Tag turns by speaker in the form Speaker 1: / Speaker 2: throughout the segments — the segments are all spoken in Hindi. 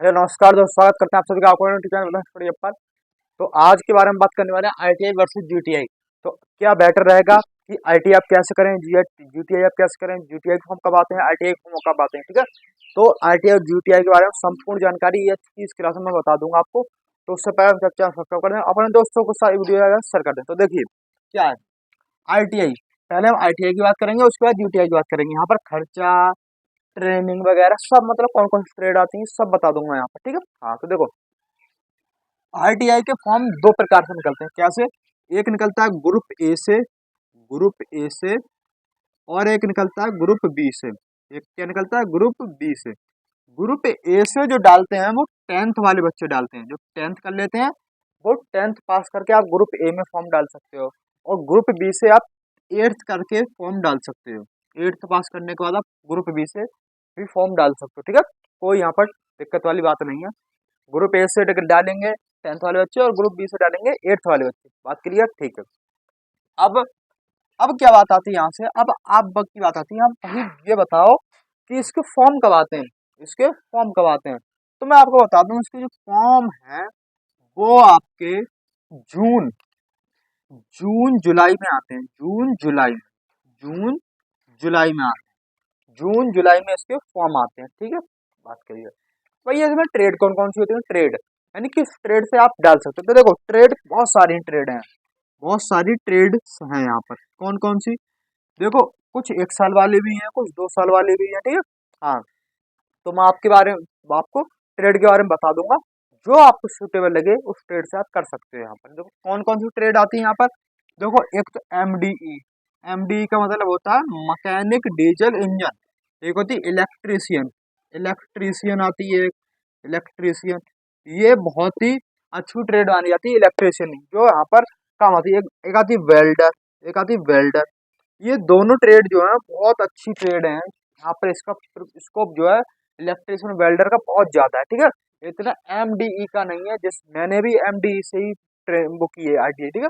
Speaker 1: हेलो नमस्कार दोस्तों, स्वागत करते हैं आप सभी का आपको चैनल पर। तो आज के बारे में बात करने वाले हैं आईटीआई वर्सेस जीटीआई। तो क्या बेटर रहेगा कि आईटीआई आप कैसे करें, जीटीआई आप कैसे करें, जीटीआई फॉर्म कब आते हैं, आईटीआई फॉर्म कब आते हैं, ठीक है। तो आईटीआई और जीटीआई के बारे में संपूर्ण जानकारी ये इस क्लास में मैं बता दूंगा आपको। तो उससे पहले चर्चा सब्सक्राइब कर दें, अपने दोस्तों को सारी वीडियो शेयर कर दें। तो देखिए क्या है आईटीआई। पहले हम आईटीआई की बात करेंगे, उसके बाद जीटीआई की बात करेंगे। यहाँ पर खर्चा, ट्रेनिंग वगैरह सब, मतलब कौन कौन सी ट्रेड आती है सब बता दूंगा यहाँ पर, ठीक है। हाँ तो देखो, आरटीआई के फॉर्म दो प्रकार से निकलते हैं। कैसे? एक निकलता है ग्रुप ए से, ग्रुप ए से, और एक निकलता है ग्रुप बी से। एक क्या निकलता है? ग्रुप बी से। ग्रुप ए से जो डालते हैं वो टेंथ वाले बच्चे डालते हैं, जो टेंथ कर लेते हैं वो टेंथ पास करके आप ग्रुप ए में फॉर्म डाल सकते हो। और ग्रुप बी से आप एट्थ करके फॉर्म डाल सकते हो। एट्थ पास करने के बाद आप ग्रुप बी से भी फॉर्म डाल सकते हो, ठीक है। कोई यहाँ पर दिक्कत वाली बात नहीं है। ग्रुप ए से डालेंगे टेंथ वाले बच्चे, और ग्रुप बी से डालेंगे एट्थ वाले बच्चे। बात क्लियर? ठीक है। अब अब क्या बात आती है यहाँ से, अब आप वक्त की बात आती है। आप अभी ये बताओ कि इसके फॉर्म कब आते हैं, इसके फॉर्म कब आते हैं। तो मैं आपको बता दूं, इसके जो फॉर्म है वो आपके जून जून जुलाई में आते हैं। जून जुलाई में, जून जुलाई में आते हैं। जून जुलाई में इसके फॉर्म आते हैं, ठीक है। बात करिए भैया इसमें ट्रेड कौन कौन सी होती है। ट्रेड यानी किस ट्रेड से आप डाल सकते हो। तो देखो ट्रेड बहुत सारी ट्रेड हैं, बहुत सारी ट्रेड्स हैं यहाँ पर। कौन कौन सी? देखो कुछ 1 साल वाले भी हैं, कुछ 2 साल वाले भी हैं, ठीक है। हाँ तो मैं आपको ट्रेड के बारे में बता दूंगा। जो आपको सुटेबल लगे उस ट्रेड से आप कर सकते हो। यहाँ पर देखो कौन कौन सी ट्रेड आती है यहाँ पर। देखो एक तो एमडीई। एमडीई का मतलब होता है मैकेनिक डीजल इंजन। एक होती है इलेक्ट्रीशियन, इलेक्ट्रीशियन आती है, इलेक्ट्रीशियन। ये बहुत ही अच्छी ट्रेड मानी जाती है इलेक्ट्रीशियन, जो यहाँ पर काम आती है। एक आती है वेल्डर, एक आती है वेल्डर। ये दोनों ट्रेड जो है बहुत अच्छी ट्रेड है। यहाँ पर इसका स्कोप जो है इलेक्ट्रीशियन वेल्डर का बहुत ज्यादा है, ठीक है। इतना एमडीई का नहीं है। जिस मैंने भी एमडीई से ही वो की है आईटीआई, ठीक है।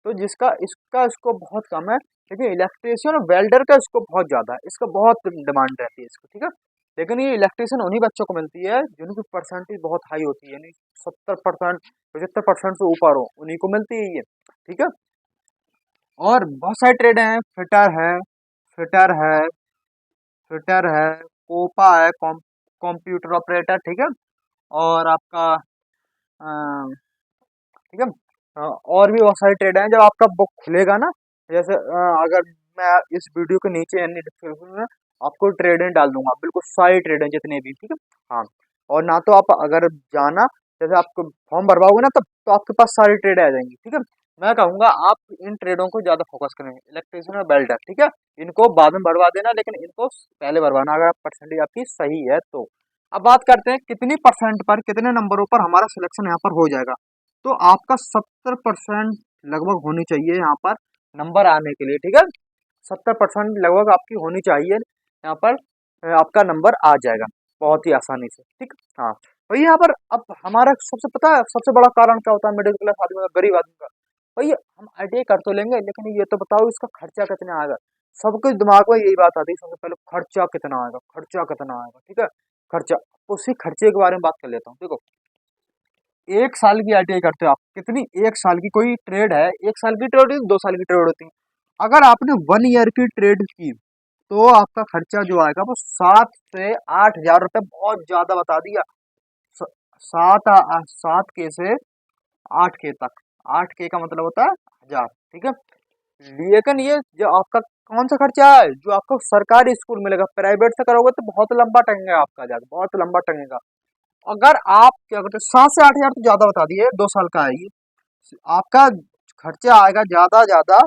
Speaker 1: तो जिसका इसका स्कोप बहुत कम है, लेकिन इलेक्ट्रीशियन और वेल्डर का स्कोप बहुत ज्यादा है। इसका बहुत डिमांड रहती है इसको, ठीक है। लेकिन ये इलेक्ट्रीशियन उन्हीं बच्चों को मिलती है जिनकी परसेंटेज बहुत हाई होती है, यानी 70%, 75% से ऊपर हो, उन्हीं को मिलती है ये, ठीक है। और बहुत सारे ट्रेड हैं। फिटर है, फिटर है, कोपा है, कंप्यूटर ऑपरेटर, ठीक है। और आपका ठीक है। और भी बहुत सारे ट्रेड हैं। जब आपका बुक खुलेगा ना, जैसे अगर मैं इस वीडियो के नीचे यानी डिस्क्रिप्शन में आपको ट्रेडें डाल दूंगा, बिल्कुल सारी ट्रेडें जितने भी, ठीक है। हाँ और ना तो आप अगर जाना, जैसे आपको फॉर्म भरवाओगे ना तब तो आपके पास सारी ट्रेडें आ जाएंगी, ठीक है। मैं कहूँगा आप इन ट्रेडों को ज्यादा फोकस करें, इलेक्ट्रीशियन और वेल्डर, ठीक है। इनको बाद में भरवा देना, लेकिन इनको पहले भरवाना अगर परसेंटेज आपकी सही है तो। अब बात करते हैं कितनी परसेंट पर, कितने नंबरों पर हमारा सिलेक्शन यहाँ पर हो जाएगा। तो आपका 70% लगभग होनी चाहिए यहाँ पर नंबर आने के लिए, ठीक है। 70% लगभग आपकी होनी चाहिए यहाँ पर। आपका नंबर आ जाएगा बहुत ही आसानी से, ठीक। हाँ भैया यहाँ पर अब हमारा सबसे पता है सबसे बड़ा कारण क्या होता है मिडिल क्लास आदमी का, गरीब आदमी का। भैया हम आईटीआई कर तो लेंगे, लेकिन ये तो बताओ इसका खर्चा कितना आएगा। सबके दिमाग में यही बात आती है सबसे पहले, खर्चा कितना आएगा, खर्चा कितना आएगा, ठीक है। खर्चा, उसी खर्चे के बारे में बात कर लेता हूँ। देखो 1 साल की आईटीआई करते हो आप, कितनी 1 साल की कोई ट्रेड है, 1 साल की ट्रेड होती है, 2 साल की ट्रेड होती है। अगर आपने 1 ईयर की ट्रेड की तो आपका खर्चा जो आएगा वो 7 से 8 हजार रुपये, बहुत ज्यादा बता दिया। 7 के से 8 के तक, 8 के का मतलब होता है 1000, ठीक है। लेकिन ये जो आपका कौन सा खर्चा है, जो आपको सरकारी स्कूल मिलेगा, प्राइवेट से करोगे तो बहुत लंबा टंगेगा आपका, जाकर बहुत लंबा टंगेगा। अगर आप क्या करते हो, 7 से 8 हजार तो ज्यादा बता दिए, 2 साल का है ये। आपका खर्चा आएगा ज्यादा ज्यादा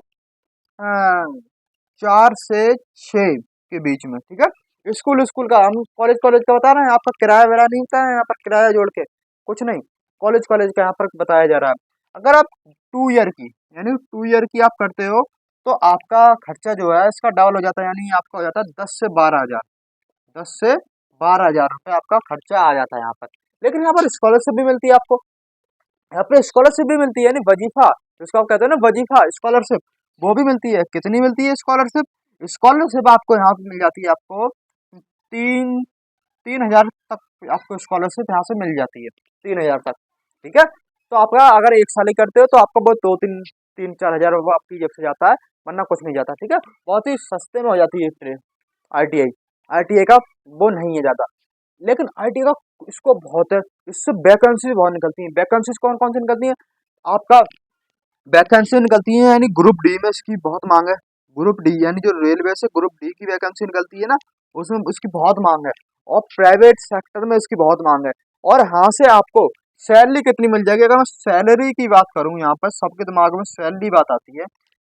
Speaker 1: 4 से 6 के बीच में, ठीक है। स्कूल स्कूल का, हम कॉलेज कॉलेज का बता रहे हैं, आपका किराया वगैरह नहीं होता है यहाँ पर, किराया जोड़ के कुछ नहीं। कॉलेज कॉलेज का यहाँ पर बताया जा रहा है। अगर आप 2 ईयर की, यानी 2 ईयर की आप करते हो तो आपका खर्चा जो है इसका डबल हो जाता है, यानी आपका हो जाता है 10 से 12 हजार। 10 से 12 हजार रुपये आपका खर्चा आ जाता है यहाँ पर। लेकिन यहाँ पर स्कॉलरशिप भी मिलती है आपको, यहाँ पे स्कॉलरशिप भी मिलती है, यानी वजीफा जिसको आप कहते हैं ना, वजीफा स्कॉलरशिप, वो भी मिलती है। कितनी मिलती है स्कॉलरशिप? स्कॉलरशिप आपको यहाँ पे मिल जाती है आपको 3 3,000 तक आपको स्कॉलरशिप यहाँ से मिल जाती है, 3,000 तक। ठीक है, तो आपका अगर 1 साल ही करते हो तो आपका वो 2-3-4 हज़ार वो आपकी जेब से जाता है, वरना कुछ नहीं जाता। ठीक है, बहुत ही सस्ते में हो जाती है ट्रेन ITI। ITI का वो नहीं है ज़्यादा, लेकिन ITI का इसको बहुत है, इससे वैकेंसी बहुत निकलती है। वैकेंसीज कौन कौन सी निकलती है आपका, वैकेंसी निकलती है यानी ग्रुप डी में इसकी बहुत मांग है। ग्रुप डी यानी जो रेलवे से ग्रुप डी की वैकेंसी निकलती है ना, उसमें इसकी बहुत मांग है, और प्राइवेट सेक्टर में इसकी बहुत मांग है। और यहाँ से आपको सैलरी कितनी मिल जाएगी, अगर मैं सैलरी की बात करूँ, यहाँ पर सबके दिमाग में सैलरी बात आती है,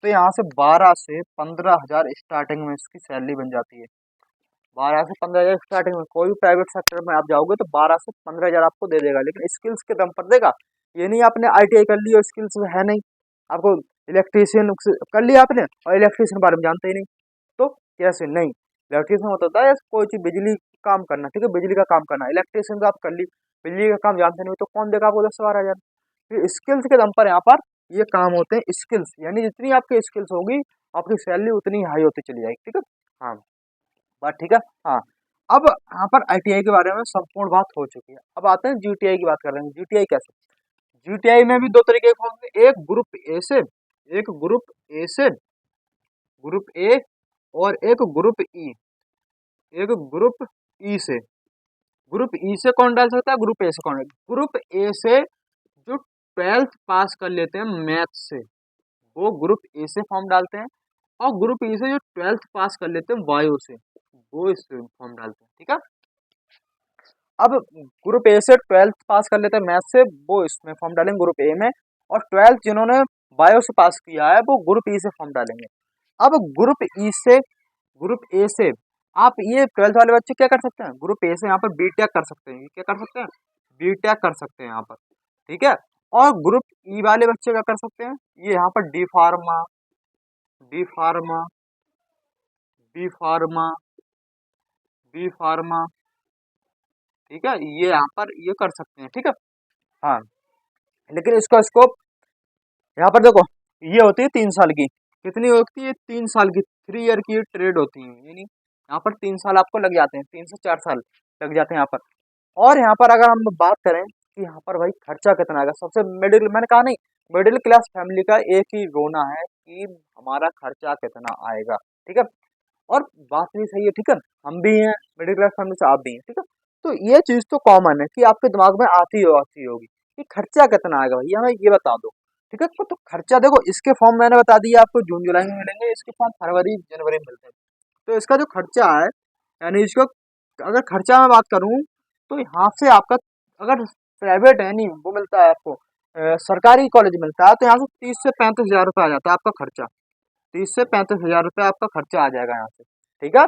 Speaker 1: तो यहाँ से 12 से 15 हज़ार स्टार्टिंग में इसकी सैलरी बन जाती है। 12 से 15 हज़ार स्टार्टिंग में, कोई भी प्राइवेट सेक्टर में आप जाओगे तो 12 से 15 हज़ार आपको दे देगा, लेकिन स्किल्स के दम पर देगा। ये नहीं आपने ITI कर ली और स्किल्स है नहीं, आपको इलेक्ट्रीशियन कर लिया आपने और इलेक्ट्रीशियन के बारे में जानते ही नहीं, तो कैसे? नहीं, इलेक्ट्रीशियन होता है कोई चीज बिजली काम करना, ठीक है, बिजली का काम करना। इलेक्ट्रीशियन तो आप कर ली, बिजली का काम जानते नहीं तो कौन देगा आपको 10 से 12 हज़ार? फिर स्किल्स के दम पर यहाँ पर ये काम होते हैं। स्किल्स यानी जितनी आपकी स्किल्स होगी, आपकी सैलरी उतनी हाई होती चली जाएगी। ठीक है, हाँ, बात ठीक है। हाँ, अब यहाँ पर ITI के बारे में संपूर्ण बात हो चुकी है। अब आते हैं GTI की बात कर रहे हैं। GTI कैसे? GTI में भी दो तरीके के होंगे, एक ग्रुप ए से, एक ग्रुप ए से, ग्रुप ए, और एक ग्रुप ई, एक ग्रुप ई से। ग्रुप ई से कौन डाल सकता है, ग्रुप ए से कौन? ग्रुप ए से जो 12th पास कर लेते हैं मैथ से, वो ग्रुप ए से फॉर्म डालते हैं, और ग्रुप ई से जो 12th पास कर लेते हैं बायो से, वो इससे फॉर्म डालते हैं। ठीक है, अब ग्रुप ए से 12th पास कर लेते हैं मैथ से, वो इसमें फॉर्म डालेंगे ग्रुप ए में, और 12th जिन्होंने बायो से पास किया है वो ग्रुप ई से फॉर्म डालेंगे। अब ग्रुप ई से, ग्रुप ए से आप ये 12th वाले बच्चे क्या कर सकते हैं, ग्रुप ए से यहाँ पर बीटेक कर सकते हैं। क्या कर सकते हैं? बीटेक कर सकते हैं यहाँ पर। ठीक है, और ग्रुप ई वाले बच्चे क्या कर सकते हैं, ये यहाँ पर D pharma, D pharma, B pharma, B pharma, ठीक है, ये यहाँ पर ये कर सकते हैं। ठीक है, हाँ, लेकिन इसका स्कोप यहाँ पर देखो, ये होती है 3 साल की, कितनी होती है? 3 साल की, 3 ईयर की ट्रेड होती है, यानी यहाँ पर 3 साल आपको लग जाते हैं, 3 से 4 साल लग जाते हैं यहाँ पर। और यहाँ पर अगर हम बात करें कि यहाँ पर भाई खर्चा कितना आएगा, सबसे मिडिल, मैंने कहा नहीं, मिडिल क्लास फैमिली का एक ही रोना है कि हमारा खर्चा कितना आएगा। ठीक है, और बात भी सही है। ठीक है, हम भी हैं मिडिल क्लास फैमिली से, आप भी हैं। ठीक है, तो ये चीज तो कॉमन है कि आपके दिमाग में आती होगी कि खर्चा कितना आएगा, भैया हमें ये बता दो। ठीक है, तो खर्चा देखो, इसके फॉर्म मैंने बता दिया आपको, जून जुलाई में मिलेंगे, इसके फॉर्म फरवरी जनवरी में मिलते हैं। तो इसका जो खर्चा है, यानी इसको अगर खर्चा में बात करूं, तो यहाँ से आपका अगर प्राइवेट है नहीं वो मिलता है आपको, सरकारी कॉलेज मिलता है, तो यहाँ से 30 से 35 हज़ार रुपये आ जाता है आपका खर्चा। 30 से 35 हज़ार रुपये आपका खर्चा आ जाएगा यहाँ से। ठीक है,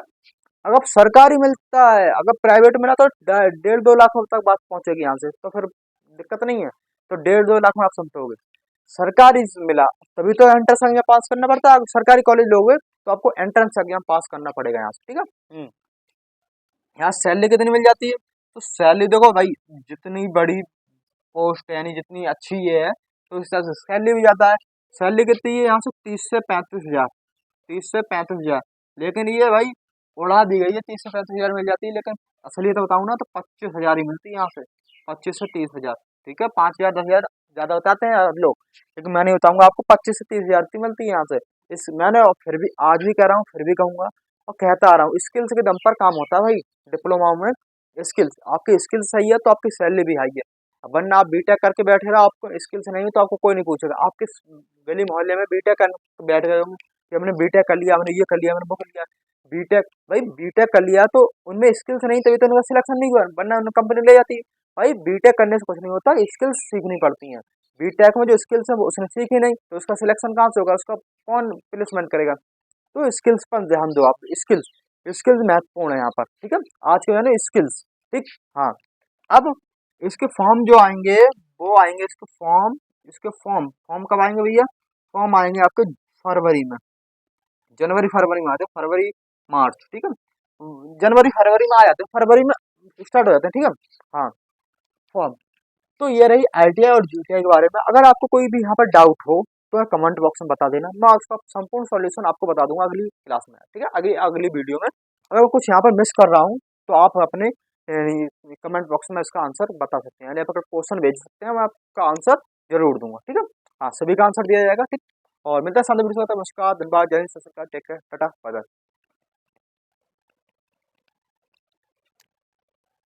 Speaker 1: अगर सरकारी मिलता है, अगर प्राइवेट मिला तो 1.5-2 लाख तक बात पहुंचेगी यहाँ से, तो फिर दिक्कत नहीं है, तो 1.5-2 लाख में आप समझोगे। सरकारी मिला तभी तो एंट्रेंस एग्जाम पास करना पड़ता है, अगर सरकारी कॉलेज लोगे तो आपको एंट्रेंस एग्जाम पास करना पड़ेगा यहाँ से। ठीक है, यहाँ सैलरी कितनी मिल जाती है, तो सैलरी देखो भाई, जितनी बड़ी पोस्ट है यानी जितनी अच्छी ये है, तो इस हिसाब से सैलरी भी ज्यादा है। सैलरी कितनी है यहाँ से, 30 से 35 हज़ार, 30 से 35 हज़ार। लेकिन ये भाई उड़ा दी गई है, 30 से 35 हज़ार मिल जाती है, लेकिन असलियत बताऊँ ना तो 25 हज़ार ही मिलती है यहाँ से, 25 से 30 हज़ार। ठीक है, 5 हज़ार 10 हज़ार ज्यादा बताते हैं लोग, लेकिन मैं नहीं बताऊंगा आपको, 25 से 30 हज़ार की मिलती है यहाँ से। इस मैंने फिर भी आज भी कह रहा हूँ, फिर भी कहूंगा और कहता आ रहा हूँ, स्किल्स के दम पर काम होता है भाई डिप्लोमा में। स्किल्स, आपकी स्किल्स सही है तो आपकी सैलरी भी हाई है, वरना आप बीटेक करके बैठे रहो, आपको स्किल्स नहीं है तो आपको कोई नहीं पूछेगा। आपके गली मोहल्ले में बीटेक कर बैठ गए होंगे कि हमने बीटेक कर लिया, हमने ये कर लिया, हमने वो कर लिया। बीटेक, भाई बीटेक कर लिया तो उनमें स्किल्स नहीं, तभी तो उनका सिलेक्शन नहीं हुआ, वरना उन्हें कंपनी ले जाती है। भाई बीटेक करने से कुछ नहीं होता, स्किल्स सीखनी पड़ती हैं। बीटेक में जो स्किल्स है वो उसने सीखी नहीं तो उसका सिलेक्शन कहाँ से होगा, उसका कौन प्लेसमेंट करेगा? तो स्किल्स पर ध्यान दो आप, स्किल्स, स्किल्स महत्वपूर्ण है यहाँ पर। ठीक है, आज के ना स्किल्स। ठीक, हाँ, अब इसके फॉर्म जो आएंगे, वो आएंगे इसके फॉर्म, इसके फॉर्म फॉर्म कब आएंगे भैया? फॉर्म आएंगे आपके फरवरी में, जनवरी फरवरी में आते हैं, फरवरी मार्च। ठीक है, जनवरी फरवरी में आ जाते हैं, फरवरी में स्टार्ट हो जाते हैं। ठीक है, हाँ, फॉर्म। तो ये रही ITI और GTI के बारे में। अगर आपको कोई भी यहाँ पर डाउट हो तो कमेंट बॉक्स में बता देना, मैं उसका संपूर्ण सॉल्यूशन आपको बता दूंगा अगली क्लास में। ठीक है, अगली अगली वीडियो में। अगर कुछ यहाँ पर मिस कर रहा हूँ तो आप अपने कमेंट बॉक्स में इसका आंसर बता सकते हैं, यानी आप अगर क्वेश्चन भेज सकते हैं मैं आपका आंसर जरूर दूंगा, ठीक है। हाँ, सभी का आंसर दिया जाएगा, ठीक। और मिलता है सामने वीडियो में, नमस्कार, धन्यवाद, जय हिंद, सत श्री अकाल, take care, tata, bye bye.